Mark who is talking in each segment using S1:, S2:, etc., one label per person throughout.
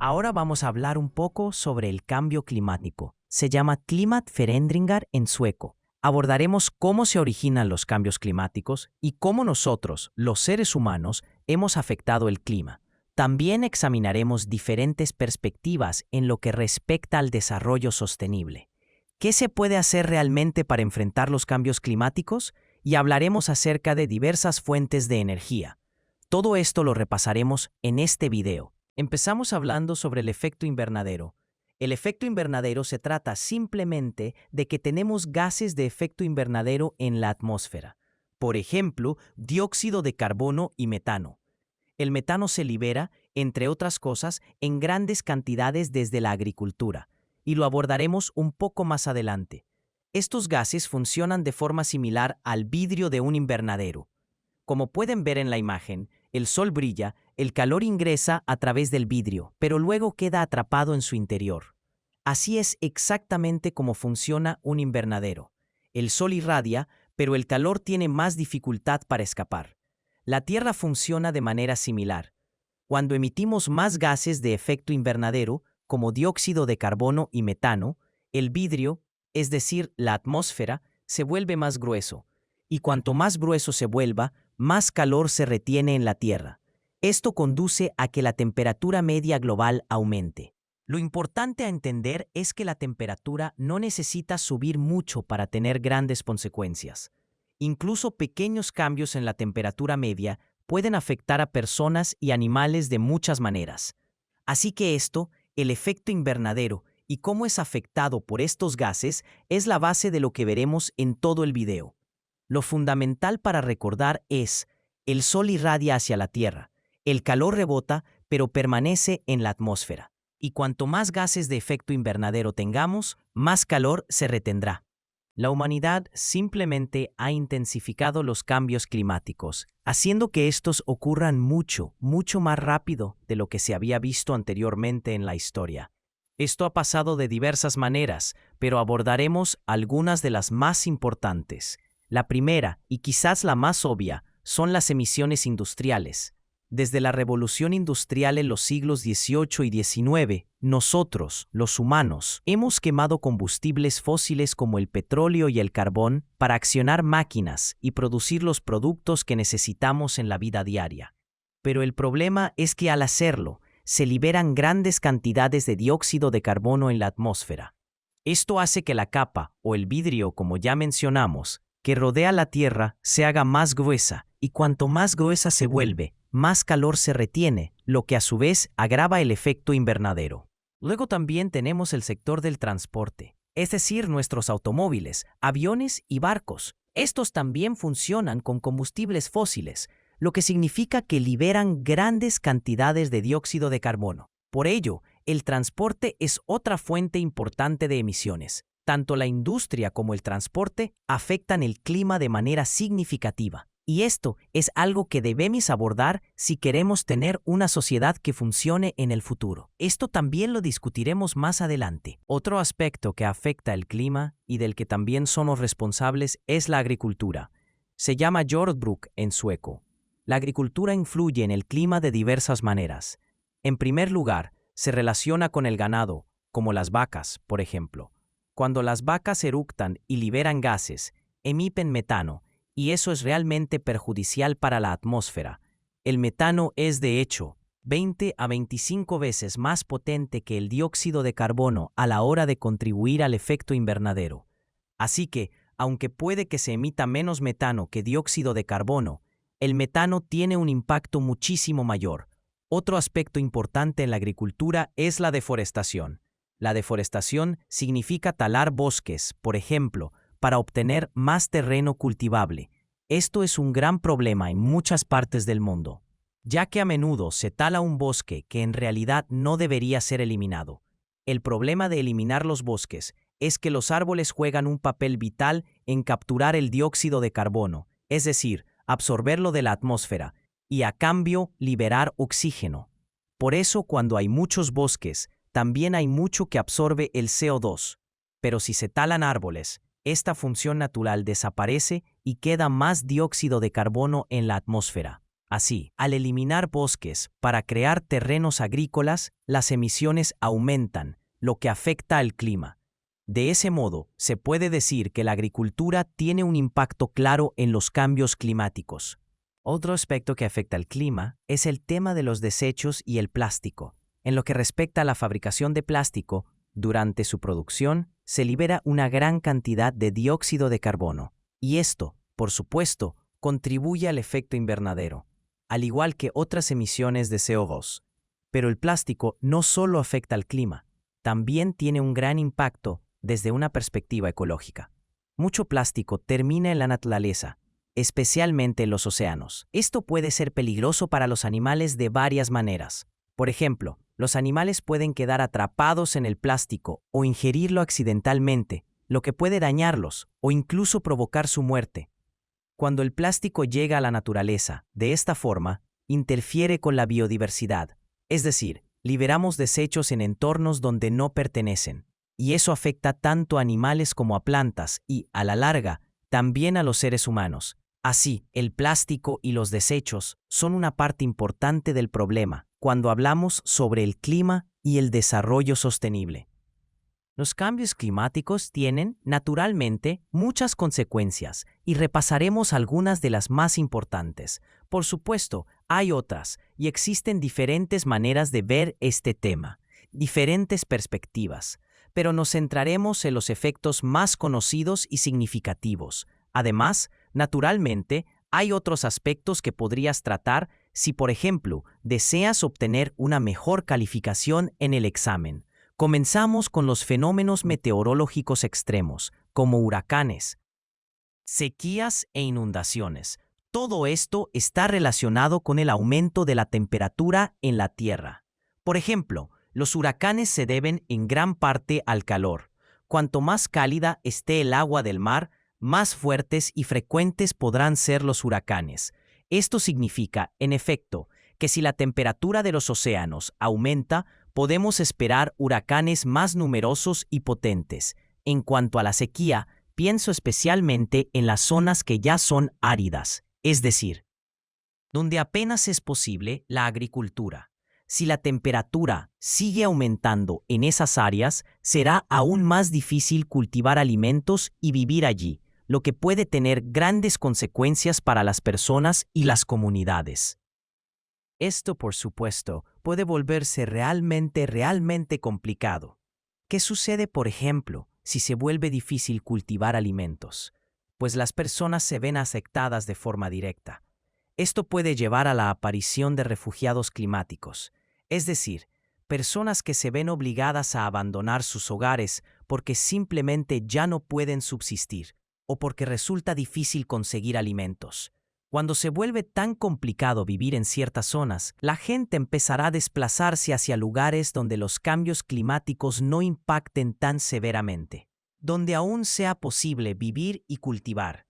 S1: Ahora vamos a hablar un poco sobre el cambio climático. Se llama Klimatförändringar en sueco. Abordaremos cómo se originan los cambios climáticos y cómo nosotros, los seres humanos, hemos afectado el clima. También examinaremos diferentes perspectivas en lo que respecta al desarrollo sostenible. ¿Qué se puede hacer realmente para enfrentar los cambios climáticos? Y hablaremos acerca de diversas fuentes de energía. Todo esto lo repasaremos en este video. Empezamos hablando sobre el efecto invernadero. El efecto invernadero se trata simplemente de que tenemos gases de efecto invernadero en la atmósfera. Por ejemplo, dióxido de carbono y metano. El metano se libera, entre otras cosas, en grandes cantidades desde la agricultura, y lo abordaremos un poco más adelante. Estos gases funcionan de forma similar al vidrio de un invernadero. Como pueden ver en la imagen, el sol brilla, el calor ingresa a través del vidrio, pero luego queda atrapado en su interior. Así es exactamente como funciona un invernadero. El sol irradia, pero el calor tiene más dificultad para escapar. La Tierra funciona de manera similar. Cuando emitimos más gases de efecto invernadero, como dióxido de carbono y metano, el vidrio, es decir, la atmósfera, se vuelve más grueso. Y cuanto más grueso se vuelva, más calor se retiene en la Tierra. Esto conduce a que la temperatura media global aumente. Lo importante a entender es que la temperatura no necesita subir mucho para tener grandes consecuencias. Incluso pequeños cambios en la temperatura media pueden afectar a personas y animales de muchas maneras. Así que esto, el efecto invernadero y cómo es afectado por estos gases, es la base de lo que veremos en todo el video. Lo fundamental para recordar es, el sol irradia hacia la Tierra, el calor rebota, pero permanece en la atmósfera. Y cuanto más gases de efecto invernadero tengamos, más calor se retendrá. La humanidad simplemente ha intensificado los cambios climáticos, haciendo que estos ocurran mucho más rápido de lo que se había visto anteriormente en la historia. Esto ha pasado de diversas maneras, pero abordaremos algunas de las más importantes. La primera, y quizás la más obvia, son las emisiones industriales. Desde la revolución industrial en los siglos XVIII y XIX, nosotros, los humanos, hemos quemado combustibles fósiles como el petróleo y el carbón para accionar máquinas y producir los productos que necesitamos en la vida diaria. Pero el problema es que al hacerlo, se liberan grandes cantidades de dióxido de carbono en la atmósfera. Esto hace que la capa, o el vidrio como ya mencionamos, que rodea la Tierra se haga más gruesa, y cuanto más gruesa se vuelve, más calor se retiene, lo que a su vez agrava el efecto invernadero. Luego también tenemos el sector del transporte, es decir, nuestros automóviles, aviones y barcos. Estos también funcionan con combustibles fósiles, lo que significa que liberan grandes cantidades de dióxido de carbono. Por ello, el transporte es otra fuente importante de emisiones. Tanto la industria como el transporte afectan el clima de manera significativa. Y esto es algo que debemos abordar si queremos tener una sociedad que funcione en el futuro. Esto también lo discutiremos más adelante. Otro aspecto que afecta el clima y del que también somos responsables es la agricultura. Se llama jordbruk en sueco. La agricultura influye en el clima de diversas maneras. En primer lugar, se relaciona con el ganado, como las vacas, por ejemplo. Cuando las vacas eructan y liberan gases, emiten metano, y eso es realmente perjudicial para la atmósfera. El metano es, de hecho, 20 a 25 veces más potente que el dióxido de carbono a la hora de contribuir al efecto invernadero. Así que, aunque puede que se emita menos metano que dióxido de carbono, el metano tiene un impacto muchísimo mayor. Otro aspecto importante en la agricultura es la deforestación. La deforestación significa talar bosques, por ejemplo, para obtener más terreno cultivable. Esto es un gran problema en muchas partes del mundo, ya que a menudo se tala un bosque que en realidad no debería ser eliminado. El problema de eliminar los bosques es que los árboles juegan un papel vital en capturar el dióxido de carbono, es decir, absorberlo de la atmósfera, y a cambio liberar oxígeno. Por eso, cuando hay muchos bosques, también hay mucho que absorbe el CO2. Pero si se talan árboles, esta función natural desaparece y queda más dióxido de carbono en la atmósfera. Así, al eliminar bosques para crear terrenos agrícolas, las emisiones aumentan, lo que afecta al clima. De ese modo, se puede decir que la agricultura tiene un impacto claro en los cambios climáticos. Otro aspecto que afecta al clima es el tema de los desechos y el plástico. En lo que respecta a la fabricación de plástico, durante su producción se libera una gran cantidad de dióxido de carbono, y esto, por supuesto, contribuye al efecto invernadero, al igual que otras emisiones de CO2. Pero el plástico no solo afecta al clima, también tiene un gran impacto desde una perspectiva ecológica. Mucho plástico termina en la naturaleza, especialmente en los océanos. Esto puede ser peligroso para los animales de varias maneras. Por ejemplo, los animales pueden quedar atrapados en el plástico o ingerirlo accidentalmente, lo que puede dañarlos o incluso provocar su muerte. Cuando el plástico llega a la naturaleza, de esta forma, interfiere con la biodiversidad, es decir, liberamos desechos en entornos donde no pertenecen, y eso afecta tanto a animales como a plantas y, a la larga, también a los seres humanos. Así, el plástico y los desechos son una parte importante del problema cuando hablamos sobre el clima y el desarrollo sostenible. Los cambios climáticos tienen, naturalmente, muchas consecuencias y repasaremos algunas de las más importantes. Por supuesto, hay otras y existen diferentes maneras de ver este tema, diferentes perspectivas, pero nos centraremos en los efectos más conocidos y significativos. Además, naturalmente, hay otros aspectos que podrías tratar si, por ejemplo, deseas obtener una mejor calificación en el examen. Comenzamos con los fenómenos meteorológicos extremos, como huracanes, sequías e inundaciones. Todo esto está relacionado con el aumento de la temperatura en la Tierra. Por ejemplo, los huracanes se deben en gran parte al calor. Cuanto más cálida esté el agua del mar, más fuertes y frecuentes podrán ser los huracanes. Esto significa, en efecto, que si la temperatura de los océanos aumenta, podemos esperar huracanes más numerosos y potentes. En cuanto a la sequía, pienso especialmente en las zonas que ya son áridas, es decir, donde apenas es posible la agricultura. Si la temperatura sigue aumentando en esas áreas, será aún más difícil cultivar alimentos y vivir allí, lo que puede tener grandes consecuencias para las personas y las comunidades. Esto, por supuesto, puede volverse realmente complicado. ¿Qué sucede, por ejemplo, si se vuelve difícil cultivar alimentos? Pues las personas se ven afectadas de forma directa. Esto puede llevar a la aparición de refugiados climáticos, es decir, personas que se ven obligadas a abandonar sus hogares porque simplemente ya no pueden subsistir o porque resulta difícil conseguir alimentos. Cuando se vuelve tan complicado vivir en ciertas zonas, la gente empezará a desplazarse hacia lugares donde los cambios climáticos no impacten tan severamente, donde aún sea posible vivir y cultivar.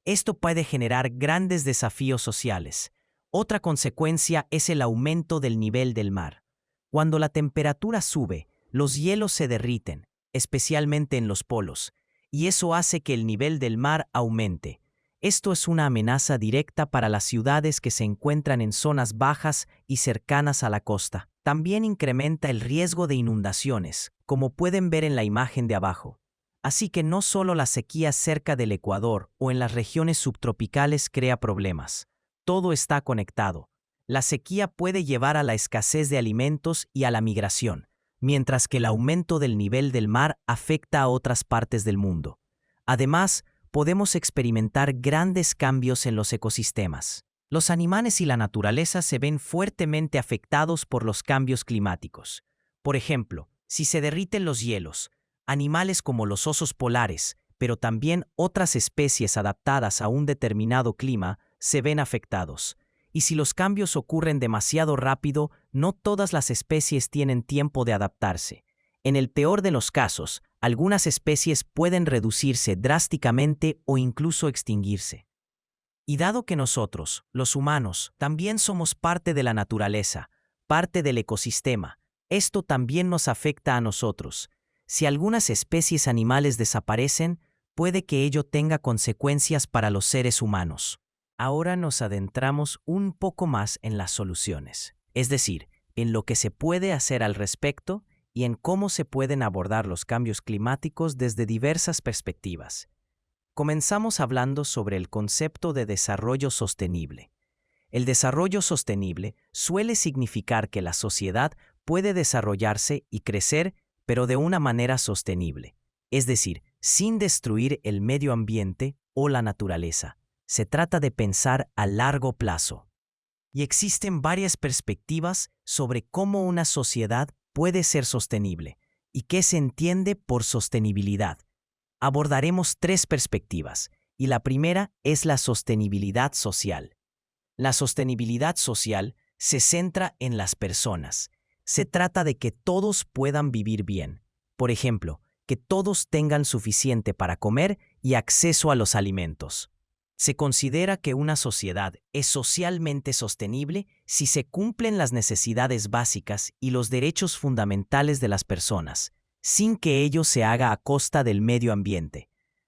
S1: Esto puede generar grandes desafíos sociales. Otra consecuencia es el aumento del nivel del mar. Cuando la temperatura sube, los hielos se derriten, especialmente en los polos, y eso hace que el nivel del mar aumente. Esto es una amenaza directa para las ciudades que se encuentran en zonas bajas y cercanas a la costa. También incrementa el riesgo de inundaciones, como pueden ver en la imagen de abajo. Así que no solo la sequía cerca del Ecuador o en las regiones subtropicales crea problemas. Todo está conectado. La sequía puede llevar a la escasez de alimentos y a la migración, mientras que el aumento del nivel del mar afecta a otras partes del mundo. Además, podemos experimentar grandes cambios en los ecosistemas. Los animales y la naturaleza se ven fuertemente afectados por los cambios climáticos. Por ejemplo, si se derriten los hielos, animales como los osos polares, pero también otras especies adaptadas a un determinado clima, se ven afectados. Y si los cambios ocurren demasiado rápido, no todas las especies tienen tiempo de adaptarse. En el peor de los casos, algunas especies pueden reducirse drásticamente o incluso extinguirse. Y dado que nosotros, los humanos, también somos parte de la naturaleza, parte del ecosistema, esto también nos afecta a nosotros. Si algunas especies animales desaparecen, puede que ello tenga consecuencias para los seres humanos. Ahora nos adentramos un poco más en las soluciones, es decir, en lo que se puede hacer al respecto y en cómo se pueden abordar los cambios climáticos desde diversas perspectivas. Comenzamos hablando sobre el concepto de desarrollo sostenible. El desarrollo sostenible suele significar que la sociedad puede desarrollarse y crecer, pero de una manera sostenible, es decir, sin destruir el medio ambiente o la naturaleza. Se trata de pensar a largo plazo. Y existen varias perspectivas sobre cómo una sociedad puede ser sostenible y qué se entiende por sostenibilidad. Abordaremos tres perspectivas, y la primera es la sostenibilidad social. La sostenibilidad social se centra en las personas. Se trata de que todos puedan vivir bien. Por ejemplo, que todos tengan suficiente para comer y acceso a los alimentos. Se considera que una sociedad es socialmente sostenible si se cumplen las necesidades básicas y los derechos fundamentales de las personas, sin que ello se haga a costa del medio ambiente.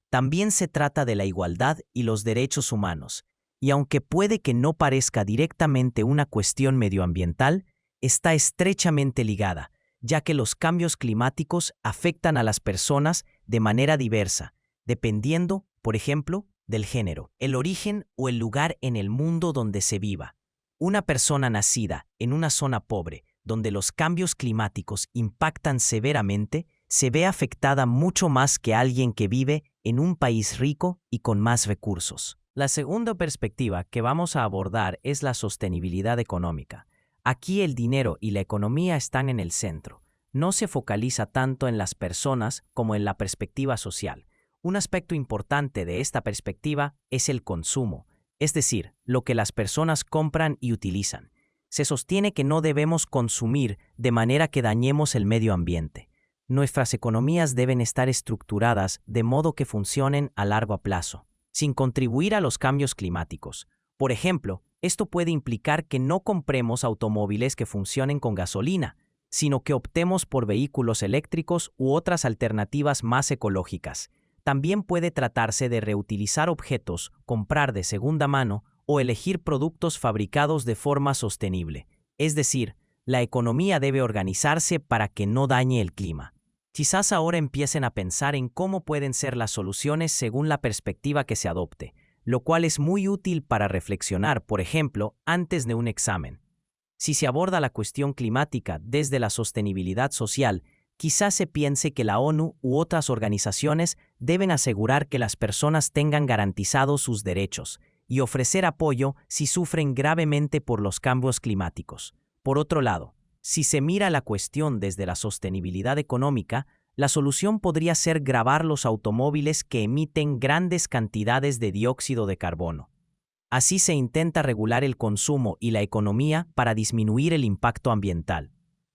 S1: También se trata de la igualdad y los derechos humanos, y aunque puede que no parezca directamente una cuestión medioambiental, está estrechamente ligada, ya que los cambios climáticos afectan a las personas de manera diversa, dependiendo, por ejemplo, del género, el origen o el lugar en el mundo donde se viva. Una persona nacida en una zona pobre, donde los cambios climáticos impactan severamente, se ve afectada mucho más que alguien que vive en un país rico y con más recursos. La segunda perspectiva que vamos a abordar es la sostenibilidad económica. Aquí el dinero y la economía están en el centro. No se focaliza tanto en las personas como en la perspectiva social. Un aspecto importante de esta perspectiva es el consumo, es decir, lo que las personas compran y utilizan. Se sostiene que no debemos consumir de manera que dañemos el medio ambiente. Nuestras economías deben estar estructuradas de modo que funcionen a largo plazo, sin contribuir a los cambios climáticos. Por ejemplo, esto puede implicar que no compremos automóviles que funcionen con gasolina, sino que optemos por vehículos eléctricos u otras alternativas más ecológicas. También puede tratarse de reutilizar objetos, comprar de segunda mano o elegir productos fabricados de forma sostenible. Es decir, la economía debe organizarse para que no dañe el clima. Quizás ahora empiecen a pensar en cómo pueden ser las soluciones según la perspectiva que se adopte, lo cual es muy útil para reflexionar, por ejemplo, antes de un examen. Si se aborda la cuestión climática desde la sostenibilidad social, quizás se piense que la ONU u otras organizaciones deben asegurar que las personas tengan garantizados sus derechos y ofrecer apoyo si sufren gravemente por los cambios climáticos. Por otro lado, si se mira la cuestión desde la sostenibilidad económica, la solución podría ser gravar los automóviles que emiten grandes cantidades de dióxido de carbono. Así se intenta regular el consumo y la economía para disminuir el impacto ambiental.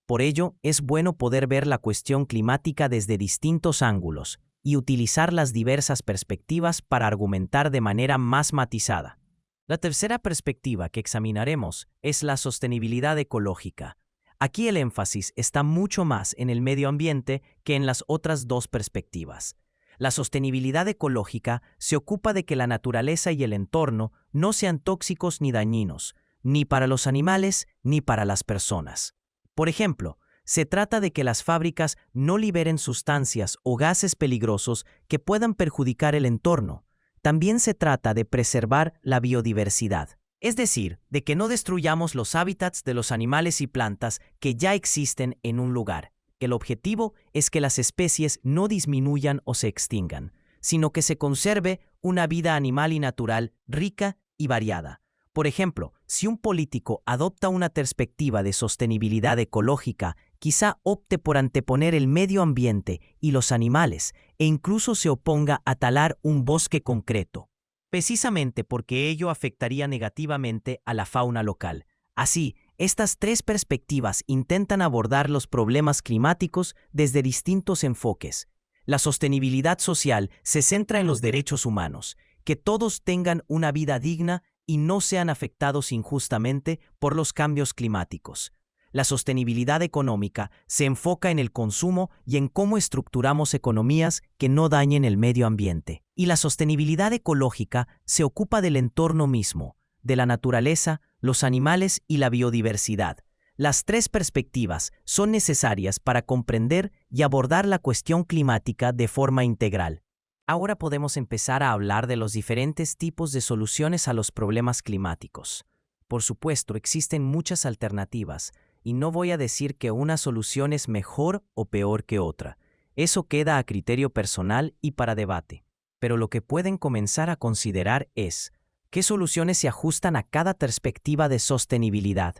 S1: Por ello, es bueno poder ver la cuestión climática desde distintos ángulos y utilizar las diversas perspectivas para argumentar de manera más matizada. La tercera perspectiva que examinaremos es la sostenibilidad ecológica. Aquí el énfasis está mucho más en el medio ambiente que en las otras dos perspectivas. La sostenibilidad ecológica se ocupa de que la naturaleza y el entorno no sean tóxicos ni dañinos, ni para los animales ni para las personas. Por ejemplo, se trata de que las fábricas no liberen sustancias o gases peligrosos que puedan perjudicar el entorno. También se trata de preservar la biodiversidad, es decir, de que no destruyamos los hábitats de los animales y plantas que ya existen en un lugar. El objetivo es que las especies no disminuyan o se extingan, sino que se conserve una vida animal y natural rica y variada. Por ejemplo, si un político adopta una perspectiva de sostenibilidad ecológica, quizá opte por anteponer el medio ambiente y los animales e incluso se oponga a talar un bosque concreto, precisamente porque ello afectaría negativamente a la fauna local. Así, estas tres perspectivas intentan abordar los problemas climáticos desde distintos enfoques. La sostenibilidad social se centra en los derechos humanos, que todos tengan una vida digna y no sean afectados injustamente por los cambios climáticos. La sostenibilidad económica se enfoca en el consumo y en cómo estructuramos economías que no dañen el medio ambiente. Y la sostenibilidad ecológica se ocupa del entorno mismo, de la naturaleza, los animales y la biodiversidad. Las tres perspectivas son necesarias para comprender y abordar la cuestión climática de forma integral. Ahora podemos empezar a hablar de los diferentes tipos de soluciones a los problemas climáticos. Por supuesto, existen muchas alternativas, y no voy a decir que una solución es mejor o peor que otra. Eso queda a criterio personal y para debate. Pero lo que pueden comenzar a considerar es qué soluciones se ajustan a cada perspectiva de sostenibilidad.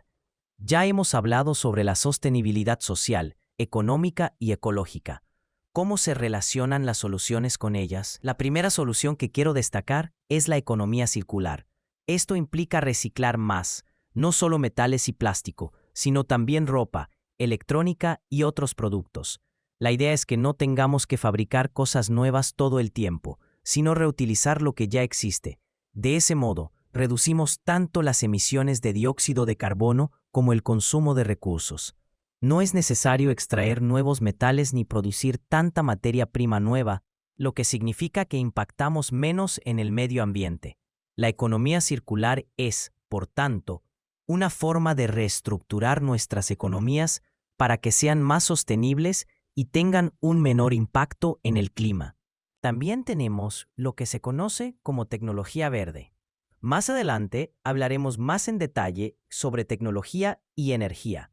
S1: Ya hemos hablado sobre la sostenibilidad social, económica y ecológica. ¿Cómo se relacionan las soluciones con ellas? La primera solución que quiero destacar es la economía circular. Esto implica reciclar más, no solo metales y plástico, sino también ropa, electrónica y otros productos. La idea es que no tengamos que fabricar cosas nuevas todo el tiempo, sino reutilizar lo que ya existe. De ese modo, reducimos tanto las emisiones de dióxido de carbono como el consumo de recursos. No es necesario extraer nuevos metales ni producir tanta materia prima nueva, lo que significa que impactamos menos en el medio ambiente. La economía circular es, por tanto, una forma de reestructurar nuestras economías para que sean más sostenibles y tengan un menor impacto en el clima. También tenemos lo que se conoce como tecnología verde. Más adelante hablaremos más en detalle sobre tecnología y energía,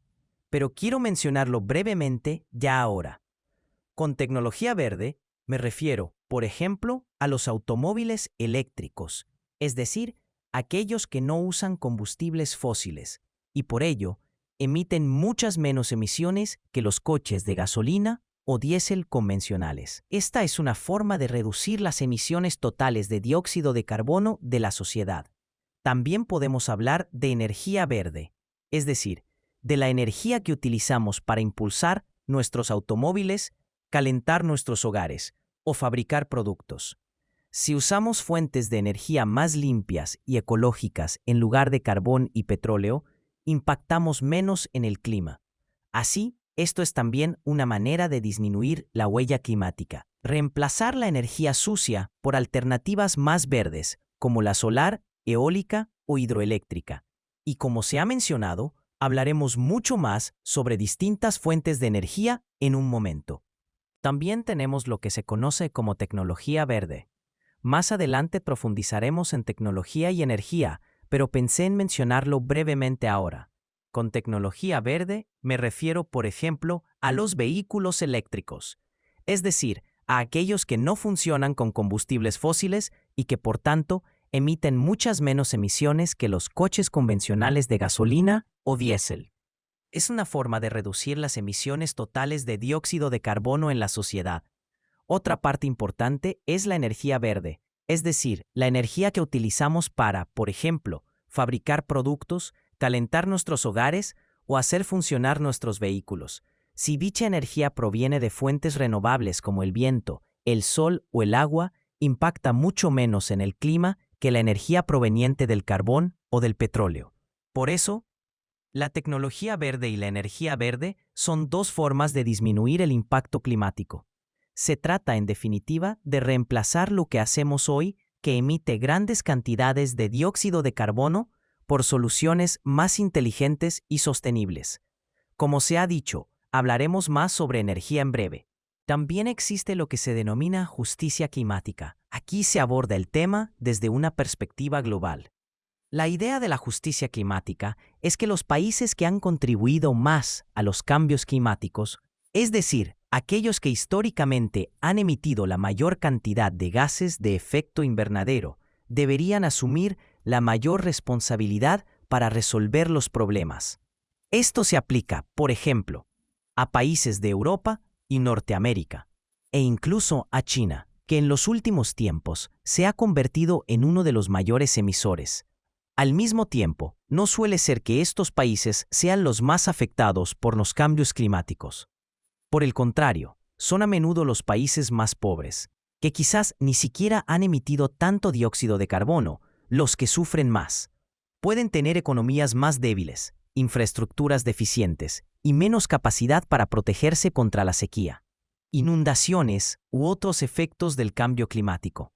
S1: pero quiero mencionarlo brevemente ya ahora. Con tecnología verde me refiero, por ejemplo, a los automóviles eléctricos, es decir, aquellos que no usan combustibles fósiles y por ello emiten muchas menos emisiones que los coches de gasolina o diésel convencionales. Esta es una forma de reducir las emisiones totales de dióxido de carbono de la sociedad. También podemos hablar de energía verde, es decir, de la energía que utilizamos para impulsar nuestros automóviles, calentar nuestros hogares o fabricar productos. Si usamos fuentes de energía más limpias y ecológicas en lugar de carbón y petróleo, impactamos menos en el clima. Así, esto es también una manera de disminuir la huella climática. Reemplazar la energía sucia por alternativas más verdes, como la solar, eólica o hidroeléctrica. Y como se ha mencionado, hablaremos mucho más sobre distintas fuentes de energía en un momento. También tenemos lo que se conoce como tecnología verde. Más adelante profundizaremos en tecnología y energía, pero pensé en mencionarlo brevemente ahora. Con tecnología verde me refiero, por ejemplo, a los vehículos eléctricos, es decir, a aquellos que no funcionan con combustibles fósiles y que, por tanto, emiten muchas menos emisiones que los coches convencionales de gasolina o diésel. Es una forma de reducir las emisiones totales de dióxido de carbono en la sociedad. Otra parte importante es la energía verde, es decir, la energía que utilizamos para, por ejemplo, fabricar productos, calentar nuestros hogares o hacer funcionar nuestros vehículos. Si dicha energía proviene de fuentes renovables como el viento, el sol o el agua, impacta mucho menos en el clima que la energía proveniente del carbón o del petróleo. Por eso, la tecnología verde y la energía verde son dos formas de disminuir el impacto climático. Se trata, en definitiva, de reemplazar lo que hacemos hoy, que emite grandes cantidades de dióxido de carbono, por soluciones más inteligentes y sostenibles. Como se ha dicho, hablaremos más sobre energía en breve. También existe lo que se denomina justicia climática. Aquí se aborda el tema desde una perspectiva global. La idea de la justicia climática es que los países que han contribuido más a los cambios climáticos, es decir, aquellos que históricamente han emitido la mayor cantidad de gases de efecto invernadero, deberían asumir la mayor responsabilidad para resolver los problemas. Esto se aplica, por ejemplo, a países de Europa y Norteamérica, e incluso a China, que en los últimos tiempos se ha convertido en uno de los mayores emisores. Al mismo tiempo, no suele ser que estos países sean los más afectados por los cambios climáticos. Por el contrario, son a menudo los países más pobres, que quizás ni siquiera han emitido tanto dióxido de carbono, los que sufren más. Pueden tener economías más débiles, infraestructuras deficientes y menos capacidad para protegerse contra la sequía, inundaciones u otros efectos del cambio climático.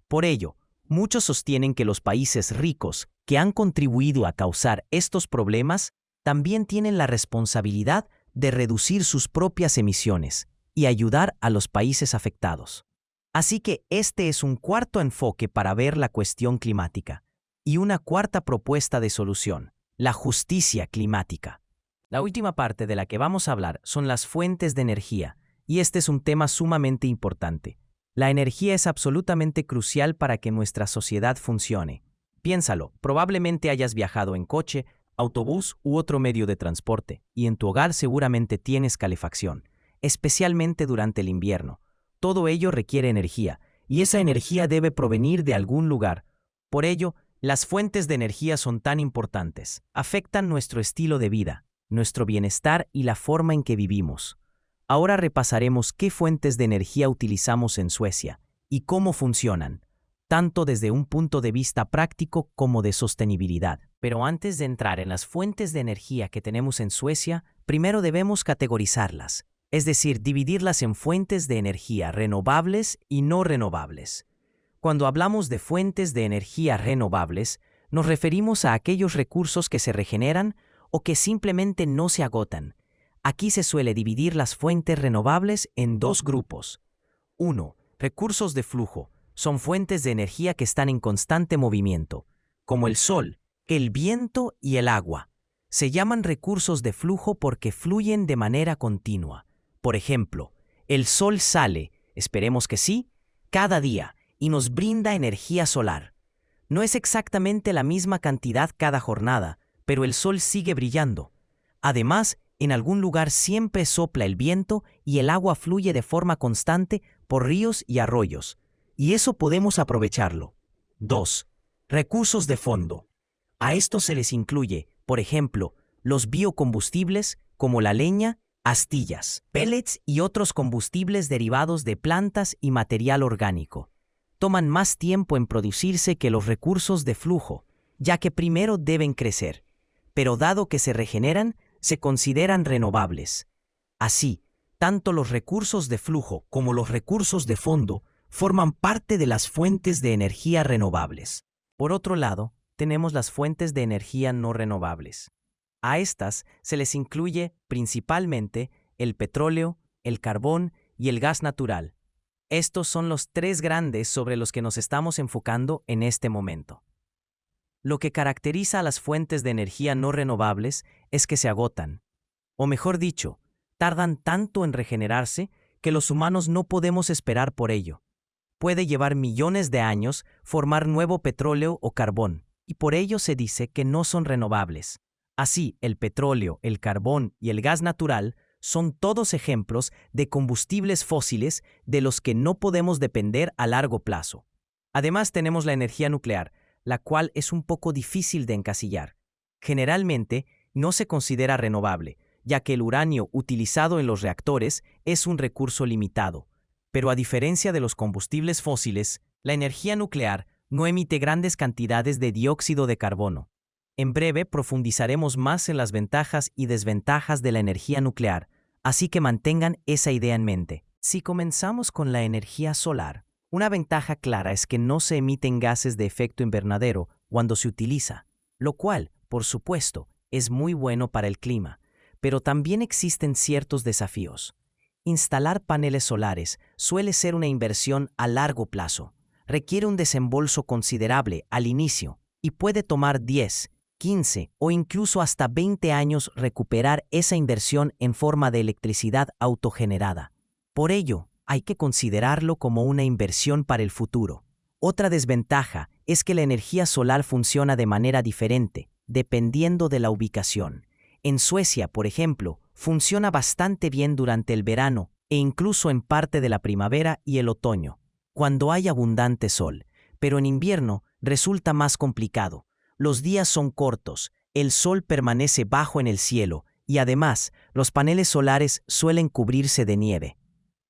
S1: Por ello, muchos sostienen que los países ricos que han contribuido a causar estos problemas también tienen la responsabilidad de reducir sus propias emisiones y ayudar a los países afectados. Así que este es un cuarto enfoque para ver la cuestión climática y una cuarta propuesta de solución, la justicia climática. La última parte de la que vamos a hablar son las fuentes de energía, y este es un tema sumamente importante. La energía es absolutamente crucial para que nuestra sociedad funcione. Piénsalo, probablemente hayas viajado en coche, autobús u otro medio de transporte, y en tu hogar seguramente tienes calefacción, especialmente durante el invierno. Todo ello requiere energía, y esa energía debe provenir de algún lugar. Por ello, las fuentes de energía son tan importantes. Afectan nuestro estilo de vida, nuestro bienestar y la forma en que vivimos. Ahora repasaremos qué fuentes de energía utilizamos en Suecia y cómo funcionan, tanto desde un punto de vista práctico como de sostenibilidad. Pero antes de entrar en las fuentes de energía que tenemos en Suecia, primero debemos categorizarlas, es decir, dividirlas en fuentes de energía renovables y no renovables. Cuando hablamos de fuentes de energía renovables, nos referimos a aquellos recursos que se regeneran o que simplemente no se agotan. Aquí se suele dividir las fuentes renovables en dos grupos. 1. Recursos de flujo. Son fuentes de energía que están en constante movimiento, como el sol, el viento y el agua. Se llaman recursos de flujo porque fluyen de manera continua. Por ejemplo, el sol sale, esperemos que sí, cada día y nos brinda energía solar. No es exactamente la misma cantidad cada jornada, pero el sol sigue brillando. Además, en algún lugar siempre sopla el viento y el agua fluye de forma constante por ríos y arroyos, y eso podemos aprovecharlo. 2. Recursos de fondo. A estos se les incluye, por ejemplo, los biocombustibles como la leña, astillas, pellets y otros combustibles derivados de plantas y material orgánico. Toman más tiempo en producirse que los recursos de flujo, ya que primero deben crecer, pero dado que se regeneran, se consideran renovables. Así, tanto los recursos de flujo como los recursos de fondo forman parte de las fuentes de energía renovables. Por otro lado, tenemos las fuentes de energía no renovables. A estas se les incluye principalmente el petróleo, el carbón y el gas natural. Estos son los tres grandes sobre los que nos estamos enfocando en este momento. Lo que caracteriza a las fuentes de energía no renovables es que se agotan, o mejor dicho, tardan tanto en regenerarse que los humanos no podemos esperar por ello. Puede llevar millones de años formar nuevo petróleo o carbón, y por ello se dice que no son renovables. Así, el petróleo, el carbón y el gas natural son todos ejemplos de combustibles fósiles de los que no podemos depender a largo plazo. Además, tenemos la energía nuclear, la cual es un poco difícil de encasillar. Generalmente, no se considera renovable, ya que el uranio utilizado en los reactores es un recurso limitado. Pero a diferencia de los combustibles fósiles, la energía nuclear no emite grandes cantidades de dióxido de carbono. En breve profundizaremos más en las ventajas y desventajas de la energía nuclear, así que mantengan esa idea en mente. Si comenzamos con la energía solar, una ventaja clara es que no se emiten gases de efecto invernadero cuando se utiliza, lo cual, por supuesto, es muy bueno para el clima, pero también existen ciertos desafíos. Instalar paneles solares suele ser una inversión a largo plazo, requiere un desembolso considerable al inicio y puede tomar 10, 15 o incluso hasta 20 años recuperar esa inversión en forma de electricidad autogenerada. Por ello, hay que considerarlo como una inversión para el futuro. Otra desventaja es que la energía solar funciona de manera diferente, dependiendo de la ubicación. En Suecia, por ejemplo, funciona bastante bien durante el verano e incluso en parte de la primavera y el otoño, cuando hay abundante sol, pero en invierno resulta más complicado. Los días son cortos, el sol permanece bajo en el cielo y además los paneles solares suelen cubrirse de nieve,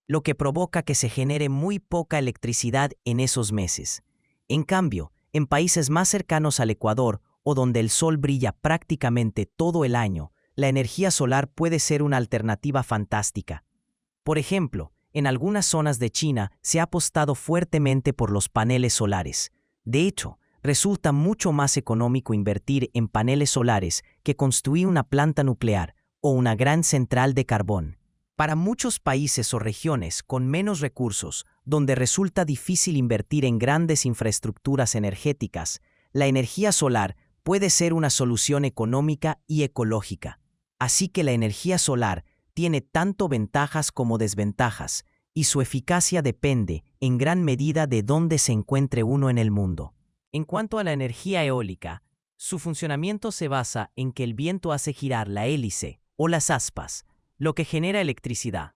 S1: lo que provoca que se genere muy poca electricidad en esos meses. En cambio, en países más cercanos al Ecuador o donde el sol brilla prácticamente todo el año, la energía solar puede ser una alternativa fantástica. Por ejemplo, en algunas zonas de China se ha apostado fuertemente por los paneles solares. De hecho, resulta mucho más económico invertir en paneles solares que construir una planta nuclear o una gran central de carbón. Para muchos países o regiones con menos recursos, donde resulta difícil invertir en grandes infraestructuras energéticas, la energía solar puede ser una solución económica y ecológica. Así que la energía solar tiene tanto ventajas como desventajas, y su eficacia depende en gran medida de dónde se encuentre uno en el mundo. En cuanto a la energía eólica, su funcionamiento se basa en que el viento hace girar la hélice o las aspas, lo que genera electricidad.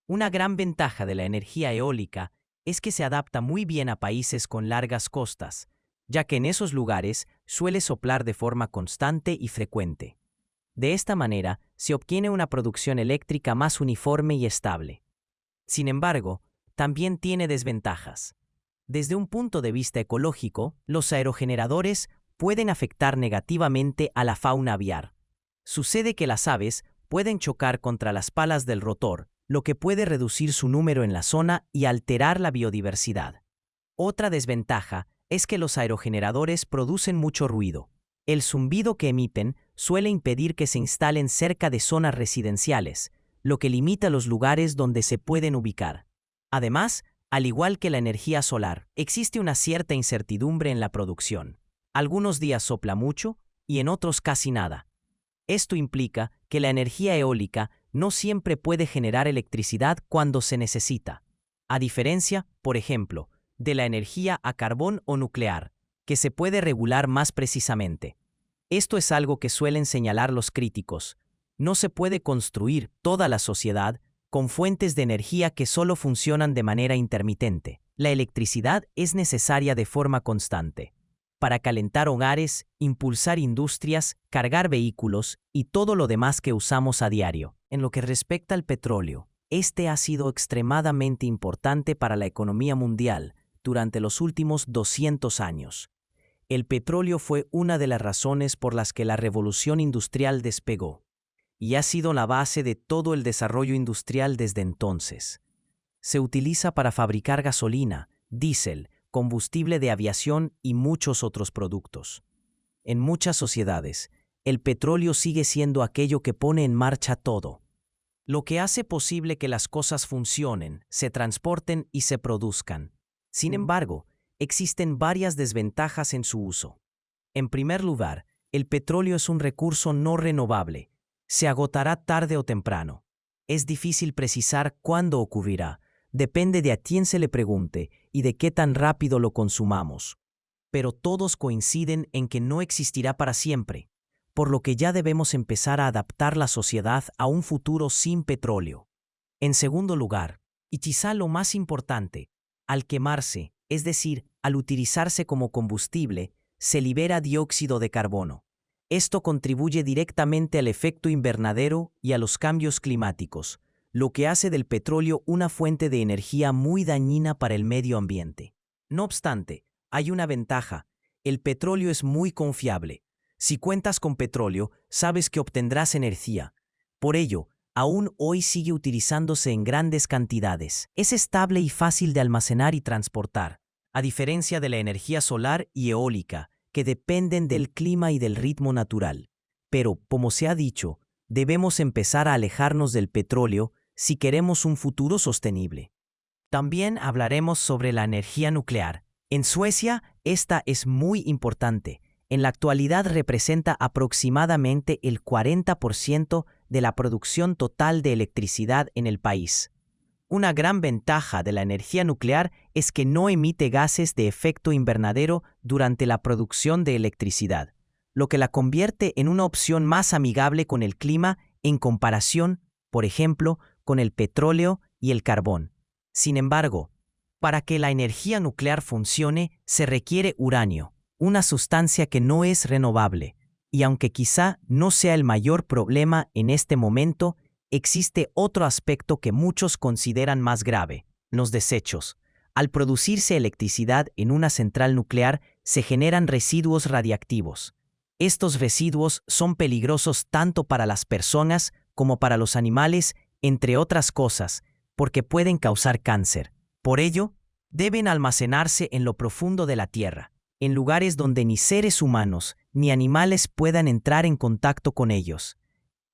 S1: Una gran ventaja de la energía eólica es que se adapta muy bien a países con largas costas, ya que en esos lugares suele soplar de forma constante y frecuente. De esta manera, se obtiene una producción eléctrica más uniforme y estable. Sin embargo, también tiene desventajas. Desde un punto de vista ecológico, los aerogeneradores pueden afectar negativamente a la fauna aviar. Sucede que las aves pueden chocar contra las palas del rotor, lo que puede reducir su número en la zona y alterar la biodiversidad. Otra desventaja es que los aerogeneradores producen mucho ruido. El zumbido que emiten suele impedir que se instalen cerca de zonas residenciales, lo que limita los lugares donde se pueden ubicar. Además, al igual que la energía solar, existe una cierta incertidumbre en la producción. Algunos días sopla mucho y en otros casi nada. Esto implica que la energía eólica no siempre puede generar electricidad cuando se necesita, a diferencia, por ejemplo, de la energía a carbón o nuclear, que se puede regular más precisamente. Esto es algo que suelen señalar los críticos. No se puede construir toda la sociedad con fuentes de energía que solo funcionan de manera intermitente. La electricidad es necesaria de forma constante para calentar hogares, impulsar industrias, cargar vehículos y todo lo demás que usamos a diario. En lo que respecta al petróleo, este ha sido extremadamente importante para la economía mundial durante los últimos 200 años. El petróleo fue una de las razones por las que la revolución industrial despegó, y ha sido la base de todo el desarrollo industrial desde entonces. Se utiliza para fabricar gasolina, diésel, combustible de aviación y muchos otros productos. En muchas sociedades, el petróleo sigue siendo aquello que pone en marcha todo, lo que hace posible que las cosas funcionen, se transporten y se produzcan. Sin embargo, existen varias desventajas en su uso. En primer lugar, el petróleo es un recurso no renovable. Se agotará tarde o temprano. Es difícil precisar cuándo ocurrirá. Depende de a quién se le pregunte y de qué tan rápido lo consumamos. Pero todos coinciden en que no existirá para siempre, por lo que ya debemos empezar a adaptar la sociedad a un futuro sin petróleo. En segundo lugar, y quizá lo más importante, al quemarse, es decir, al utilizarse como combustible, se libera dióxido de carbono. Esto contribuye directamente al efecto invernadero y a los cambios climáticos, lo que hace del petróleo una fuente de energía muy dañina para el medio ambiente. No obstante, hay una ventaja: el petróleo es muy confiable. Si cuentas con petróleo, sabes que obtendrás energía. Por ello, aún hoy sigue utilizándose en grandes cantidades. Es estable y fácil de almacenar y transportar, a diferencia de la energía solar y eólica, que dependen del clima y del ritmo natural. Pero, como se ha dicho, debemos empezar a alejarnos del petróleo si queremos un futuro sostenible. También hablaremos sobre la energía nuclear. En Suecia, esta es muy importante. En la actualidad representa aproximadamente el 40% de la producción total de electricidad en el país. Una gran ventaja de la energía nuclear es que no emite gases de efecto invernadero durante la producción de electricidad, lo que la convierte en una opción más amigable con el clima en comparación, por ejemplo, con el petróleo y el carbón. Sin embargo, para que la energía nuclear funcione, se requiere uranio, una sustancia que no es renovable, y aunque quizá no sea el mayor problema en este momento, existe otro aspecto que muchos consideran más grave: los desechos. Al producirse electricidad en una central nuclear, se generan residuos radiactivos. Estos residuos son peligrosos tanto para las personas como para los animales, entre otras cosas, porque pueden causar cáncer. Por ello, deben almacenarse en lo profundo de la tierra, en lugares donde ni seres humanos ni animales puedan entrar en contacto con ellos,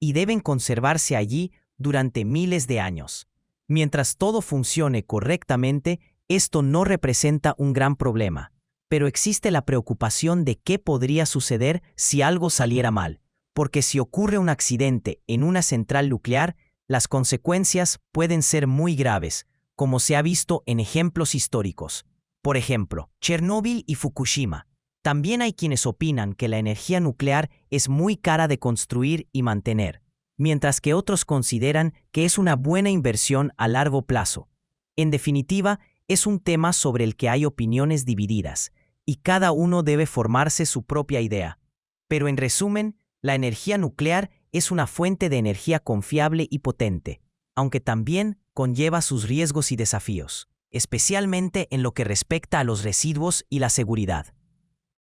S1: y deben conservarse allí durante miles de años. Mientras todo funcione correctamente, esto no representa un gran problema, pero existe la preocupación de qué podría suceder si algo saliera mal, porque si ocurre un accidente en una central nuclear, las consecuencias pueden ser muy graves, como se ha visto en ejemplos históricos. Por ejemplo, Chernóbil y Fukushima. También hay quienes opinan que la energía nuclear es muy cara de construir y mantener, mientras que otros consideran que es una buena inversión a largo plazo. En definitiva, es un tema sobre el que hay opiniones divididas, y cada uno debe formarse su propia idea. Pero en resumen, la energía nuclear es una fuente de energía confiable y potente, aunque también conlleva sus riesgos y desafíos, especialmente en lo que respecta a los residuos y la seguridad.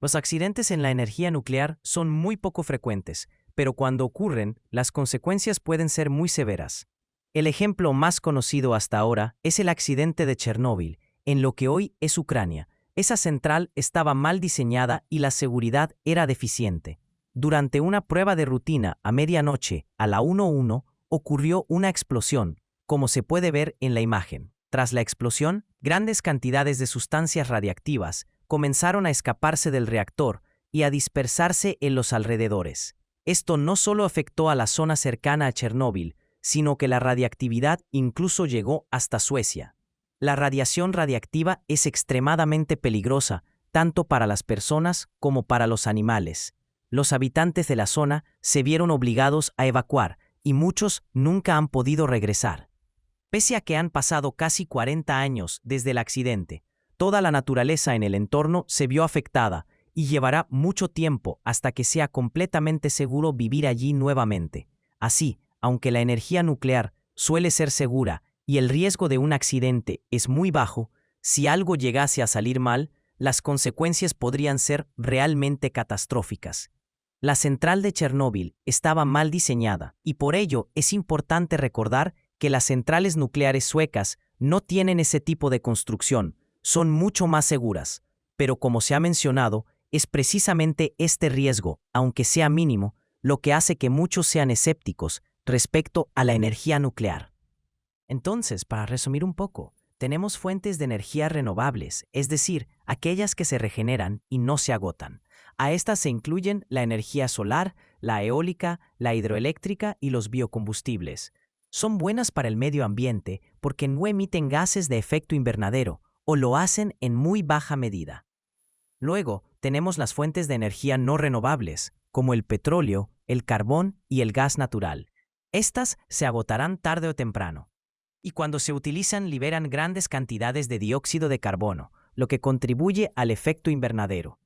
S1: Los accidentes en la energía nuclear son muy poco frecuentes, pero cuando ocurren, las consecuencias pueden ser muy severas. El ejemplo más conocido hasta ahora es el accidente de Chernóbil, en lo que hoy es Ucrania. Esa central estaba mal diseñada y la seguridad era deficiente. Durante una prueba de rutina a medianoche, a la 1:1, ocurrió una explosión, como se puede ver en la imagen. Tras la explosión, grandes cantidades de sustancias radiactivas comenzaron a escaparse del reactor y a dispersarse en los alrededores. Esto no solo afectó a la zona cercana a Chernóbil, sino que la radiactividad incluso llegó hasta Suecia. La radiación radiactiva es extremadamente peligrosa, tanto para las personas como para los animales. Los habitantes de la zona se vieron obligados a evacuar y muchos nunca han podido regresar. Pese a que han pasado casi 40 años desde el accidente, toda la naturaleza en el entorno se vio afectada y llevará mucho tiempo hasta que sea completamente seguro vivir allí nuevamente. Así, aunque la energía nuclear suele ser segura y el riesgo de un accidente es muy bajo, si algo llegase a salir mal, las consecuencias podrían ser realmente catastróficas. La central de Chernóbil estaba mal diseñada y por ello es importante recordar que las centrales nucleares suecas no tienen ese tipo de construcción, son mucho más seguras, pero como se ha mencionado, es precisamente este riesgo, aunque sea mínimo, lo que hace que muchos sean escépticos respecto a la energía nuclear. Entonces, para resumir un poco, tenemos fuentes de energía renovables, es decir, aquellas que se regeneran y no se agotan. A estas se incluyen la energía solar, la eólica, la hidroeléctrica y los biocombustibles. Son buenas para el medio ambiente porque no emiten gases de efecto invernadero o lo hacen en muy baja medida. Luego, tenemos las fuentes de energía no renovables, como el petróleo, el carbón y el gas natural. Estas se agotarán tarde o temprano. Y cuando se utilizan liberan grandes cantidades de dióxido de carbono, lo que contribuye al efecto invernadero.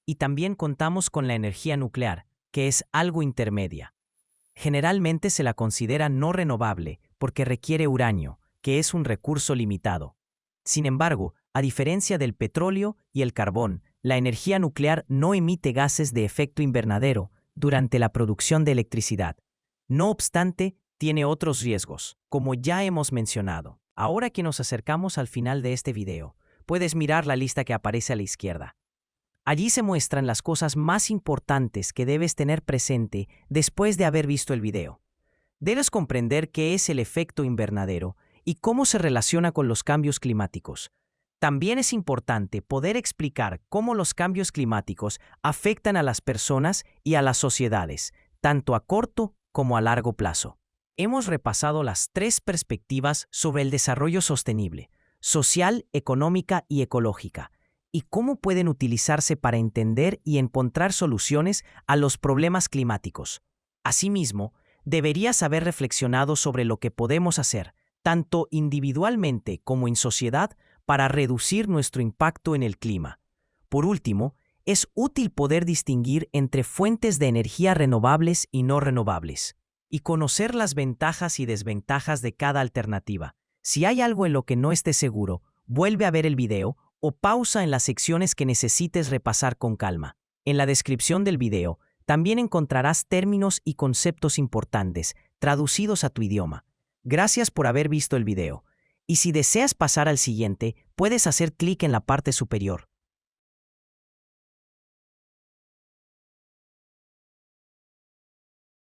S1: Y también contamos con la energía nuclear, que es algo intermedia. Generalmente se la considera no renovable porque requiere uranio, que es un recurso limitado. Sin embargo, a diferencia del petróleo y el carbón, la energía nuclear no emite gases de efecto invernadero durante la producción de electricidad. No obstante, tiene otros riesgos, como ya hemos mencionado. Ahora que nos acercamos al final de este video, puedes mirar la lista que aparece a la izquierda. Allí se muestran las cosas más importantes que debes tener presente después de haber visto el video. Debes comprender qué es el efecto invernadero y cómo se relaciona con los cambios climáticos. También es importante poder explicar cómo los cambios climáticos afectan a las personas y a las sociedades, tanto a corto como a largo plazo. Hemos repasado las 3 perspectivas sobre el desarrollo sostenible, social, económica y ecológica, y cómo pueden utilizarse para entender y encontrar soluciones a los problemas climáticos. Asimismo, deberías haber reflexionado sobre lo que podemos hacer, tanto individualmente como en sociedad, para reducir nuestro impacto en el clima. Por último, es útil poder distinguir entre fuentes de energía renovables y no renovables, y conocer las ventajas y desventajas de cada alternativa. Si hay algo en lo que no estés seguro, vuelve a ver el video o pausa en las secciones que necesites repasar con calma. En la descripción del video También encontrarás términos y conceptos importantes traducidos a tu idioma. Gracias por haber visto el video. Y si deseas pasar al siguiente, puedes hacer clic en la parte superior.